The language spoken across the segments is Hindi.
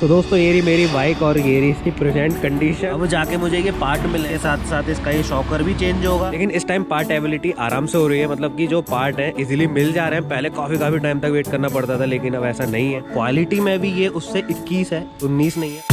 तो दोस्तों ये रही मेरी बाइक और ये रही इसकी प्रेजेंट कंडीशन। अब जाके मुझे ये पार्ट मिले के साथ साथ इसका ये शॉकर भी चेंज होगा, लेकिन इस टाइम पार्ट अवेलेबिलिटी आराम से हो रही है। मतलब कि जो पार्ट है इजीली मिल जा रहे हैं। पहले काफी टाइम तक वेट करना पड़ता था, लेकिन अब ऐसा नहीं है। क्वालिटी में भी ये उससे 21 है, 19 नहीं है।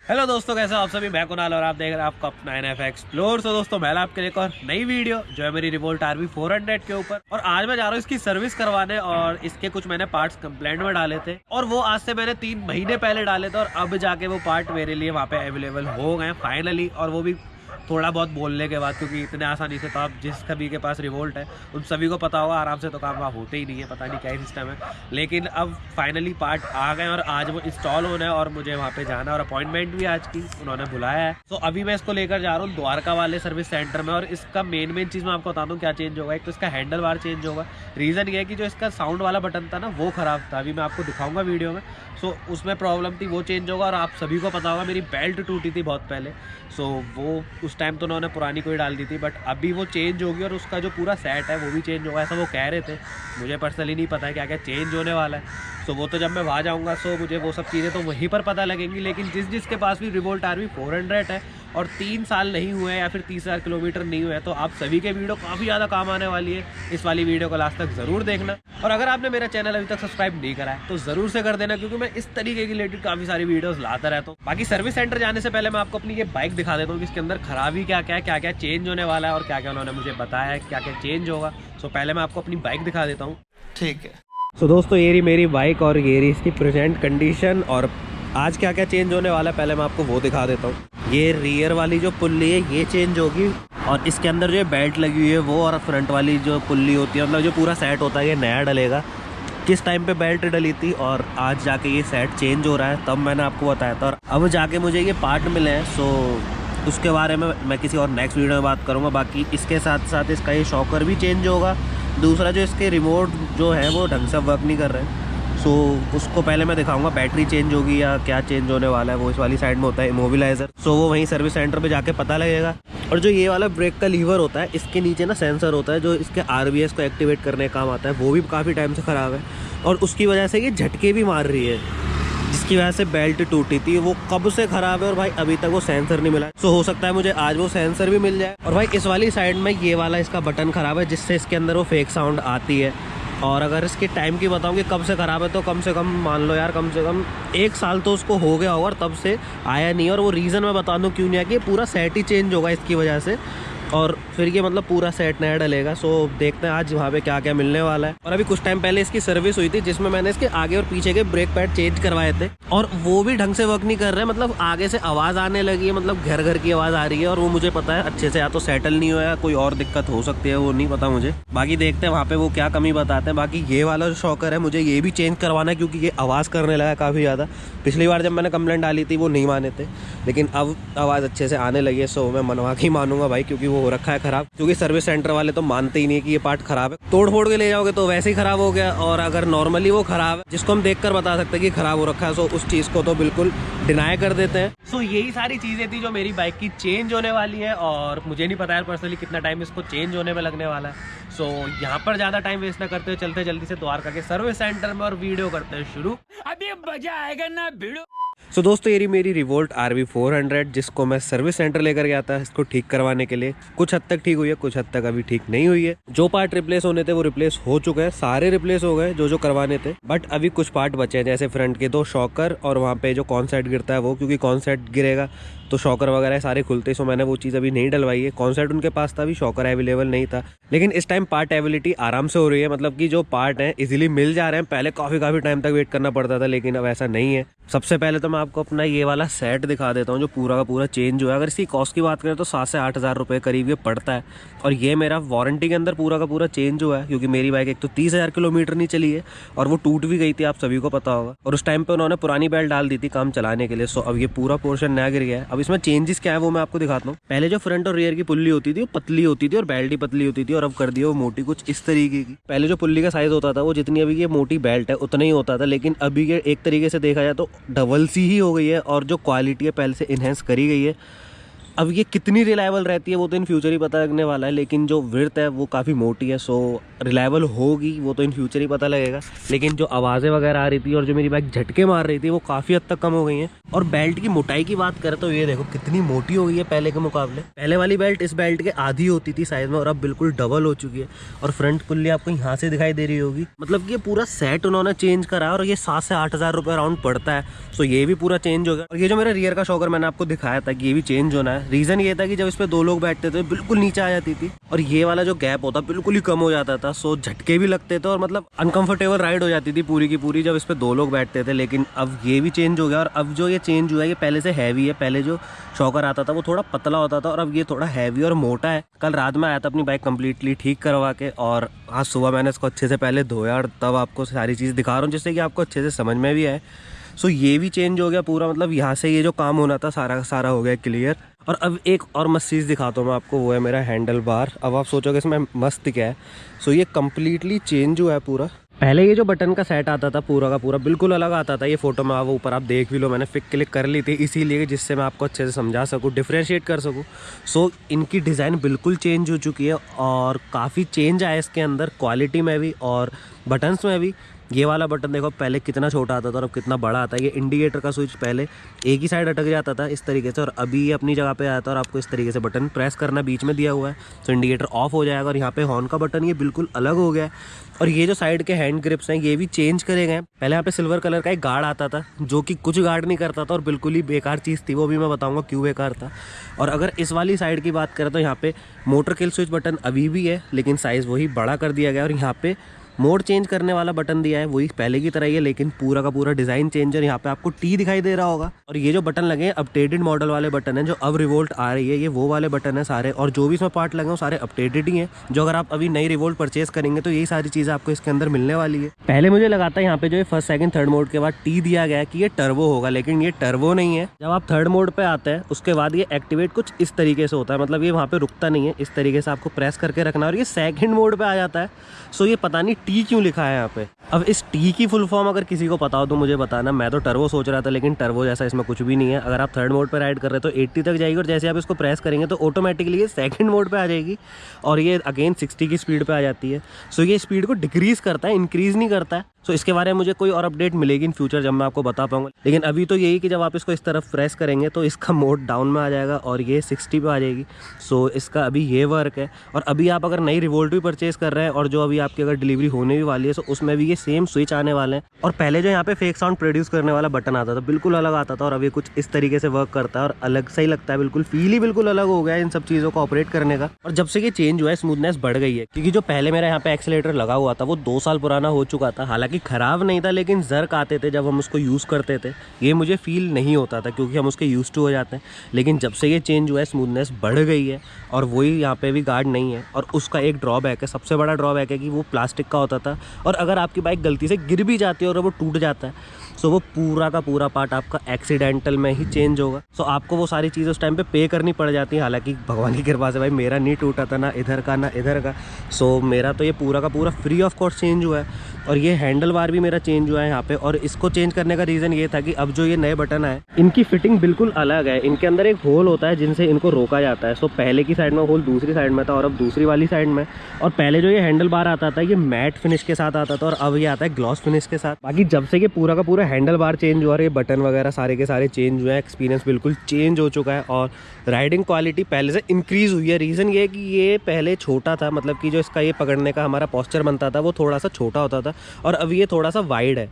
हेलो दोस्तों, कैसे हो आप सभी। मैं कुणाल और आप देख रहे हैं आपका अपना NF एक्सप्लोर। तो दोस्तों मैं आपके लिए एक और नई वीडियो जो है मेरी रिवोल्ट RV 400 के ऊपर। और आज मैं जा रहा हूँ इसकी सर्विस करवाने, और इसके कुछ मैंने पार्ट्स कंप्लेंट में डाले थे, और वो आज से मैंने 3 महीने पहले डाले थे, और अब जाके वो पार्ट मेरे लिए वहाँ पे अवेलेबल हो गए फाइनली। और वो भी थोड़ा बहुत बोलने के बाद, क्योंकि इतने आसानी से तो आप जिस सभी के पास रिवोल्ट है उन सभी को पता होगा आराम से तो काम वहाँ होते ही नहीं है। पता नहीं क्या सिस्टम है, लेकिन अब फाइनली पार्ट आ गए और आज वो इंस्टॉल होना है और मुझे वहाँ पे जाना है। और अपॉइंटमेंट भी आज की उन्होंने बुलाया है। तो अभी मैं इसको लेकर जा रहा हूँ द्वारका वाले सर्विस सेंटर में। और इसका मेन चीज़ मैं आपको बता दूँ क्या चेंज होगा। एक तो इसका हैंडल बार चेंज होगा। रीज़न ये है कि जो इसका साउंड वाला बटन था ना वो ख़राब था, अभी मैं आपको दिखाऊंगा वीडियो में। सो उसमें प्रॉब्लम थी, वो चेंज होगा। और आप सभी को पता होगा मेरी बेल्ट टूटी थी बहुत पहले, सो वो उस टाइम तो उन्होंने पुरानी कोई डाल दी थी, बट अभी वो चेंज होगी। और उसका जो पूरा सेट है वो भी चेंज होगा, ऐसा वो कह रहे थे। मुझे पर्सनली नहीं पता है क्या क्या चेंज होने वाला है। सो वो तो जब मैं वहाँ जाऊँगा सो मुझे वो सब चीज़ें तो वहीं पर पता लगेंगी। लेकिन जिसके पास भी रिवोल्ट RV 400 है और 3 साल नहीं हुए हैं या फिर 30,000 किलोमीटर नहीं हुए हैं, तो आप सभी के वीडियो काफ़ी ज़्यादा काम आने वाली है। इस वाली वीडियो को लास्ट तक ज़रूर देखना। और अगर आपने मेरा चैनल अभी तक सब्सक्राइब नहीं करा है तो ज़रूर से कर देना, क्योंकि मैं इस तरीके की रिलेटेड काफ़ी सारी वीडियोस लाता रहता हूँ। बाकी सर्विस सेंटर जाने से पहले मैं आपको अपनी ये बाइक दिखा देता हूँ कि इसके अंदर खराबी क्या क्या है, क्या क्या चेंज होने वाला है, और क्या क्या उन्होंने मुझे बताया है क्या क्या चेंज होगा। सो पहले मैं आपको अपनी बाइक दिखा देता हूँ। ठीक है। सो दोस्तों ये रही मेरी बाइक और ये रही इसकी प्रेजेंट कंडीशन। और आज क्या क्या चेंज होने वाला है पहले मैं आपको वो दिखा देता हूँ। ये रियर वाली जो पुल्ली है ये चेंज होगी, और इसके अंदर जो बेल्ट लगी हुई है वो, और फ्रंट वाली जो पुल्ली होती है, मतलब जो पूरा सेट होता है ये नया डलेगा। किस टाइम पे बेल्ट डली थी और आज जाके ये सेट चेंज हो रहा है, तब मैंने आपको बताया था। और अब जाके मुझे ये पार्ट मिले हैं, सो उसके बारे में मैं किसी और नेक्स्ट वीडियो में बात करूँगा। बाकी इसके साथ साथ इसका ये शॉकर भी चेंज होगा। दूसरा जो इसके रिमोट जो है वो ढंग से वर्क नहीं कर रहे हैं, सो उसको पहले मैं दिखाऊंगा। बैटरी चेंज होगी या क्या चेंज होने वाला है, वो इस वाली साइड में होता है इमोबिलाइजर। सो वो वहीं सर्विस सेंटर पे जाके पता लगेगा। और जो ये वाला ब्रेक का लीवर होता है, इसके नीचे ना सेंसर होता है जो इसके RBS को एक्टिवेट करने का काम आता है, वो भी काफ़ी टाइम से ख़राब है। और उसकी वजह से ये झटके भी मार रही है, जिसकी वजह से बेल्ट टूटी थी। वो कब से ख़राब है और भाई अभी तक वो सेंसर नहीं मिला। सो हो सकता है मुझे आज वो सेंसर भी मिल जाए। और भाई इस वाली साइड में ये वाला इसका बटन ख़राब है, जिससे इसके अंदर वो फेक साउंड आती है। और अगर इसके टाइम की बताऊँ कि कब से ख़राब है, तो कम से कम मान लो यार, कम से कम 1 साल तो उसको हो गया होगा, तब से आया नहीं। और वो रीज़न मैं बता दूँ क्यों नहीं आया, कि पूरा सेट ही चेंज होगा इसकी वजह से, और फिर ये मतलब पूरा सेट नया डलेगा। सो देखते हैं आज वहाँ पे क्या क्या मिलने वाला है। और अभी कुछ टाइम पहले इसकी सर्विस हुई थी, जिसमें मैंने इसके आगे और पीछे के ब्रेक पैड चेंज करवाए थे, और वो भी ढंग से वर्क नहीं कर रहे हैं। मतलब आगे से आवाज़ आने लगी है, मतलब घर की आवाज़ आ रही है, और वो मुझे पता है अच्छे से या तो सेटल नहीं हुआ, कोई और दिक्कत हो सकती है, वो नहीं पता मुझे। बाकी देखते हैं वहाँ पे वो क्या कमी बताते हैं। बाकी ये वाला जो शॉकर है मुझे ये भी चेंज करवाना है, क्योंकि ये आवाज़ करने लगा काफ़ी ज़्यादा। पिछली बार जब मैंने कंप्लेंट डाली थी वो नहीं माने थे, लेकिन अब आवाज़ अच्छे से आने लगी है। सो मैं मनवा के ही मानूंगा भाई, क्योंकि वो हो रखा है ख़राब। क्योंकि सर्विस सेंटर वाले तो मानते ही नहीं कि ये पार्ट खराब है। तोड़ फोड़ के ले जाओगे तो वैसे ही खराब हो गया, और अगर नॉर्मली वो खराब है, जिसको हम देखकर बता सकते हैं कि खराब हो रखा है, सो उस चीज़ को तो बिल्कुल डिनाई कर देते हैं। सो यही सारी चीज़ें थी जो मेरी बाइक की चेंज होने वाली है, और मुझे नहीं पता यार पर्सनली कितना टाइम इसको चेंज होने में लगने वाला है। सो यहाँ पर ज़्यादा टाइम वेस्ट ना करते हुए चलते जल्दी से द्वारका के सर्विस सेंटर में और वीडियो करते हैं शुरू। अभी मजा आएगा ना भिड़ो। सो दोस्तों ये मेरी रिवोल्ट RV 400, जिसको मैं सर्विस सेंटर लेकर गया था इसको ठीक करवाने के लिए। कुछ हद तक ठीक हुई है, कुछ हद तक अभी ठीक नहीं हुई है। जो पार्ट रिप्लेस होने थे वो रिप्लेस हो चुके हैं, सारे रिप्लेस हो गए जो करवाने थे। बट अभी कुछ पार्ट बचे हैं, जैसे फ्रंट के 2 शॉकर और वहाँ पे जो कॉन्सेट गिरता है वो, क्योंकि कॉन्सेट गिरेगा तो शॉकर वगैरह सारे खुलते। सो मैंने वो चीज़ अभी नहीं डलवाई है। कॉन्सेट उनके पास था, अभी शॉकर अवेलेबल नहीं था। लेकिन इस टाइम पार्ट अवेलेबिलिटी आराम से हो रही है। मतलब कि जो पार्ट है इजीली मिल जा रहे हैं। पहले काफ़ी टाइम तक वेट करना पड़ता था, लेकिन अब ऐसा नहीं है। सबसे पहले तो मैं आपको अपना ये वाला सेट दिखा देता हूँ जो पूरा का पूरा चेंज हुआ है। अगर इसकी कॉस्ट की बात करें तो 7 से 8 हज़ार रुपये करीब ये पड़ता है। और ये मेरा वारंटी के अंदर पूरा का पूरा चेंज हुआ है, क्योंकि मेरी बाइक एक तो 30,000 किलोमीटर नहीं चली है और वो टूट भी गई थी, आप सभी को पता होगा। और उस टाइम पे उन्होंने पुरानी बेल्ट डाल दी थी काम चलाने के लिए। सो अब ये पूरा पोर्शन नया गिर गया है। अब इसमें चेंजेस क्या है वो मैं आपको दिखाता हूँ। पहले जो फ्रंट और रियर की पुल्ली होती थी वो पतली होती थी और बेल्ट ही पतली होती थी, और अब कर दिया वो मोटी कुछ इस तरीके की। पहले जो पुल्ली का साइज होता था वो जितनी अभी ये मोटी बेल्ट है उतना ही होता था, लेकिन अभी ये एक तरीके से देखा जाए तो डबल सी ही हो गई है। और जो क्वालिटी है पहले से इन्हेंस करी गई है। अब ये कितनी रिलायबल रहती है वो तो इन फ्यूचर ही पता लगने वाला है, लेकिन जो विड्थ है वो काफ़ी मोटी है। सो रिलायबल होगी वो तो इन फ्यूचर ही पता लगेगा। लेकिन जो आवाज़ें वगैरह आ रही थी और जो मेरी बाइक झटके मार रही थी वो काफ़ी हद तक कम हो गई हैं। और बेल्ट की मोटाई की बात करें तो ये देखो कितनी मोटी हो गई है पहले के मुकाबले। पहले वाली बेल्ट इस बेल्ट के आधी होती थी साइज में, और अब बिल्कुल डबल हो चुकी है। और फ्रंट पुल्ली आपको यहाँ से दिखाई दे रही होगी। मतलब ये पूरा सेट उन्होंने चेंज करा और ये 7 से 8 हज़ार रुपये अराउंड पड़ता है। सो ये भी पूरा चेंज हो गया। और ये जो मेरा रियर का शॉकर मैंने आपको दिखाया था कि ये भी चेंज होना है। रीज़न ये था कि जब इस पे 2 लोग बैठते थे बिल्कुल नीचे आ जाती थी और ये वाला जो गैप होता बिल्कुल ही कम हो जाता था। सो झटके भी लगते थे और मतलब अनकंफर्टेबल राइड हो जाती थी पूरी की पूरी जब इस पे 2 लोग बैठते थे। लेकिन अब ये भी चेंज हो गया। और अब जो ये चेंज हुआ है ये पहले से हैवी है। पहले जो शॉकर आता था वो थोड़ा पतला होता था और अब ये थोड़ा हैवी और मोटा है। कल रात में आया था अपनी बाइक कंप्लीटली ठीक करवा के, और आज सुबह मैंने इसको अच्छे से पहले धोया और तब आपको सारी चीज़ दिखा रहा हूँ जिससे कि आपको अच्छे से समझ में भी आए। सो ये भी चेंज हो गया पूरा। मतलब यहाँ से ये जो काम होना था सारा का सारा हो गया क्लियर। और अब एक और मस्त चीज़ दिखाता हूँ मैं आपको, वो है मेरा हैंडल बार। अब आप सोचोगे इसमें मस्त क्या है। सो ये कम्प्लीटली चेंज हुआ है पूरा। पहले ये जो बटन का सेट आता था पूरा का पूरा बिल्कुल अलग आता था। ये फोटो में आप ऊपर आप देख भी लो, मैंने पिक क्लिक कर ली थी इसीलिए जिससे मैं आपको अच्छे से समझा सकूँ, डिफ्रेंशिएट कर सकूँ। सो इनकी डिज़ाइन बिल्कुल चेंज हो चुकी है और काफ़ी चेंज आया इसके अंदर, क्वालिटी में भी और बटन्स में भी। ये वाला बटन देखो पहले कितना छोटा आता था और अब कितना बड़ा आता है। ये इंडिकेटर का स्विच पहले एक ही साइड अटक जाता था इस तरीके से, और अभी ये अपनी जगह पे आता है और आपको इस तरीके से बटन प्रेस करना बीच में दिया हुआ है तो इंडिकेटर ऑफ हो जाएगा। और यहाँ पे हॉर्न का बटन ये बिल्कुल अलग हो गया है। और ये जो साइड के हैंड ग्रिप्स हैं ये भी चेंज करे गए। पहले यहाँ पे सिल्वर कलर का एक गार्ड आता था जो कि कुछ गार्ड नहीं करता था और बिल्कुल ही बेकार चीज़ थी, वो भी मैं बताऊँगा क्यों बेकार था। और अगर इस वाली साइड की बात करें तो यहाँ पे मोटर किल स्विच बटन अभी भी है लेकिन साइज़ वही बड़ा कर दिया गया। और यहाँ पे मोड चेंज करने वाला बटन दिया है वही पहले की तरह ही है, लेकिन पूरा का पूरा डिज़ाइन चेंजर। यहाँ पे आपको टी दिखाई दे रहा होगा। और ये जो बटन लगे हैं अपडेटेड मॉडल वाले बटन हैं, जो अब रिवोल्ट आ रही है ये वो वाले बटन है सारे। और जो भी इसमें पार्ट लगे हैं सारे अपडेटेड ही हैं। जो अगर आप अभी नई रिवोल्ट परचेज करेंगे तो यही सारी चीज़ें आपको इसके अंदर मिलने वाली है। पहले मुझे लगा था यहाँ पे जो फर्स्ट सेकंड थर्ड मोड के बाद टी दिया गया है कि ये टर्बो होगा, लेकिन ये टर्बो नहीं है। जब आप थर्ड मोड पे आते हैं उसके बाद ये एक्टिवेट कुछ इस तरीके से होता है, मतलब ये वहाँ पे रुकता नहीं है, इस तरीके से आपको प्रेस करके रखना है और ये सेकंड मोड पे आ जाता है। सो ये पता नहीं टी क्यों लिखा है यहाँ पे। अब इस टी की फुल फॉर्म अगर किसी को पता हो तो मुझे बताना। मैं तो टर्बो सोच रहा था लेकिन टर्बो जैसा इसमें कुछ भी नहीं है। अगर आप थर्ड मोड पे राइड कर रहे हो तो 80 तक जाएगी और जैसे आप इसको प्रेस करेंगे तो ऑटोमेटिकली ये सेकंड मोड पे आ जाएगी और ये अगेन 60 की स्पीड पे आ जाती है। सो ये स्पीड को डिक्रीज़ करता है, इंक्रीज़ नहीं करता है। सो इसके बारे में मुझे कोई और अपडेट मिलेगी इन फ्यूचर जब मैं आपको बता पाऊंगा। लेकिन अभी तो यही कि जब आप इसको इस तरफ प्रेस करेंगे तो इसका मोड डाउन में आ जाएगा और ये 60 पे आ जाएगी। सो इसका अभी ये वर्क है। और अभी आप अगर नई रिवोल्ट भी परचेज कर रहे हैं और जो अभी आपकी अगर डिलीवरी होने भी वाली है तो उसमें भी ये सेम स्विच आने वाले हैं। और पहले जो यहाँ पे फेक साउंड प्रोड्यूस करने वाला बटन आता था बिल्कुल अलग आता था और अभी कुछ इस तरीके से वर्क करता है और अलग सा ही लगता है, बिल्कुल फील ही बिल्कुल अलग हो गया है इन सब चीज़ों को ऑपरेट करने का। और जब से ये चेंज हुआ है स्मूथनेस बढ़ गई है, क्योंकि जो पहले मेरा यहाँ पे एक्सीलेटर लगा हुआ था वो 2 साल पुराना हो चुका था। हालांकि ख़राब नहीं था लेकिन जर्क आते थे जब हम उसको यूज़ करते थे, ये मुझे फील नहीं होता था क्योंकि हम उसके यूज़ टू हो जाते हैं। लेकिन जब से ये चेंज हुआ है स्मूथनेस बढ़ गई है और वही यहाँ पे भी गार्ड नहीं है। और उसका एक ड्रॉबैक है, सबसे बड़ा ड्रॉबैक है कि वो प्लास्टिक का होता था और अगर आपकी बाइक गलती से गिर भी जाती है और वो टूट जाता है सो वो पूरा का पूरा पार्ट आपका एक्सीडेंटल में ही चेंज होगा। सो आपको वो सारी चीज़ें उस टाइम पे करनी पड़ जाती है। हालांकि भगवान की कृपा से भाई मेरा नहीं टूटा था, ना इधर का ना इधर का। सो मेरा तो ये पूरा का पूरा फ्री ऑफ कॉस्ट चेंज हुआ है। और ये हैंडल बार भी मेरा चेंज हुआ है यहाँ पे। और इसको चेंज करने का रीज़न ये था कि अब जो ये नए बटन आए इनकी फिटिंग बिल्कुल अलग है। इनके अंदर एक होल होता है जिनसे इनको रोका जाता है। सो पहले की साइड में होल दूसरी साइड में था और अब दूसरी वाली साइड में। और पहले जो ये हैंडल बार आता था ये मैट फिनिश के साथ आता था और अब ये आता है ग्लॉस फिनिश के साथ। बाकी जब से ये पूरा का पूरा हैंडल बार चेंज हुआ, ये बटन वगैरह सारे के सारे चेंज हुए हैं, एक्सपीरियंस बिल्कुल चेंज हो चुका है और राइडिंग क्वालिटी पहले से इंक्रीज़ हुई है। रीज़न ये है कि ये पहले छोटा था, मतलब कि जो इसका ये पकड़ने का हमारा पोस्चर बनता था वो थोड़ा सा छोटा होता था और अब ये थोड़ा सा वाइड है।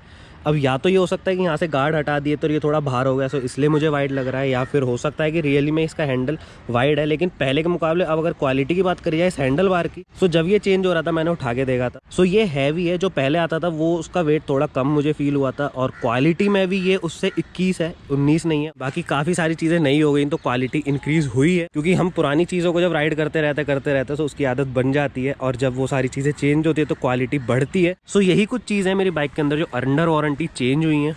अब या तो ये हो सकता है कि यहाँ से गार्ड हटा दिए तो ये थोड़ा भार हो गया, सो इसलिए मुझे वाइड लग रहा है, या फिर हो सकता है कि रियली में इसका हैंडल वाइड है। लेकिन पहले के मुकाबले अब अगर क्वालिटी की बात करी जाए इस हैंडल बार की, सो जब ये चेंज हो रहा था मैंने उठा के देखा था, सो ये हैवी है। जो पहले आता था वो उसका वेट थोड़ा कम मुझे फील हुआ था, और क्वालिटी में भी ये उससे 21 है, 19 नहीं है। बाकी काफ़ी सारी चीज़ें नई हो गई तो क्वालिटी इंक्रीज हुई है, क्योंकि हम पुरानी चीज़ों को जब राइड करते रहते तो उसकी आदत बन जाती है, और जब वो सारी चीज़ें चेंज होती है तो क्वालिटी बढ़ती है। सो यही कुछ चीज़ें मेरी बाइक के अंदर जो अंडर वारंटी चेंज हुई हैं।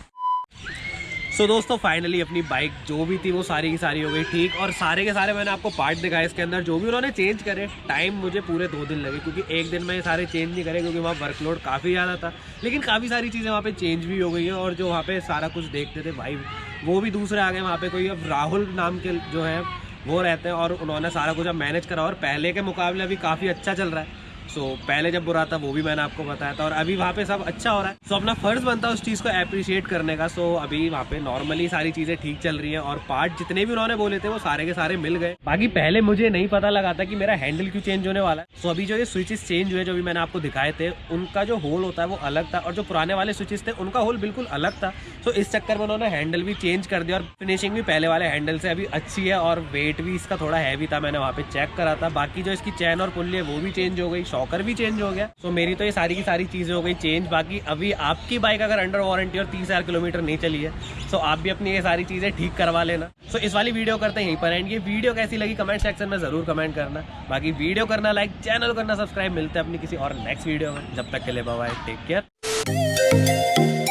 सो दोस्तों फाइनली अपनी बाइक जो भी थी वो सारी की सारी हो गई ठीक, और सारे के सारे मैंने आपको पार्ट दिखाए इसके अंदर जो भी उन्होंने चेंज करे। टाइम मुझे पूरे 2 दिन लगे, क्योंकि एक दिन में ये सारे चेंज नहीं करे, क्योंकि वहाँ वर्कलोड काफ़ी ज़्यादा था। लेकिन काफ़ी सारी चीज़ें वहाँ पे चेंज भी हो गई हैं, और जो वहाँ पे सारा कुछ देखते थे भाई वो भी दूसरे आ गए वहाँ पे। कोई अब राहुल नाम के जो है वो रहते हैं, और उन्होंने सारा कुछ अब मैनेज करा, और पहले के मुकाबले अभी काफ़ी अच्छा चल रहा है। सो पहले जब बुरा था वो भी मैंने आपको बताया था, और अभी वहाँ पे सब अच्छा हो रहा है। सो अपना फर्ज बनता है उस चीज़ को अप्रिशिएट करने का। सो अभी वहाँ पे नॉर्मली सारी चीज़ें ठीक चल रही हैं, और पार्ट जितने भी उन्होंने बोले थे वो सारे के सारे मिल गए। बाकी पहले मुझे नहीं पता लगा था कि मेरा हैंडल क्यों चेंज होने वाला है। सो अभी जो ये स्विचेस चेंज हुए जो भी मैंने आपको दिखाए थे, उनका जो होल होता है वो अलग था, और जो पुराने वाले स्विचेस थे उनका होल बिल्कुल अलग था। सो इस चक्कर में उन्होंने हैंडल भी चेंज कर दिया, और फिनिशिंग भी पहले वाले हैंडल से अभी अच्छी है, और वेट भी इसका थोड़ा हैवी था, मैंने वहाँ पे चेक करा था। बाकी जो इसकी चैन और पुल्ली है वो भी चेंज हो गई, शॉकर भी चेंज हो गया। सो मेरी तो ये सारी की सारी चीजें हो गई चेंज। बाकी अभी आपकी बाइक अगर अंडर वारंटी और 30,000 किलोमीटर नहीं चली है, सो आप भी अपनी ये सारी चीजें ठीक करवा लेना। सो इस वाली वीडियो करते हैं यहीं पर एंड। ये वीडियो कैसी लगी कमेंट सेक्शन में जरूर कमेंट करना। बाकी वीडियो करना लाइक, चैनल करना सब्सक्राइब। मिलते हैं अपनी किसी और नेक्स्ट वीडियो में, जब तक के लिए बाय बाय, टेक केयर।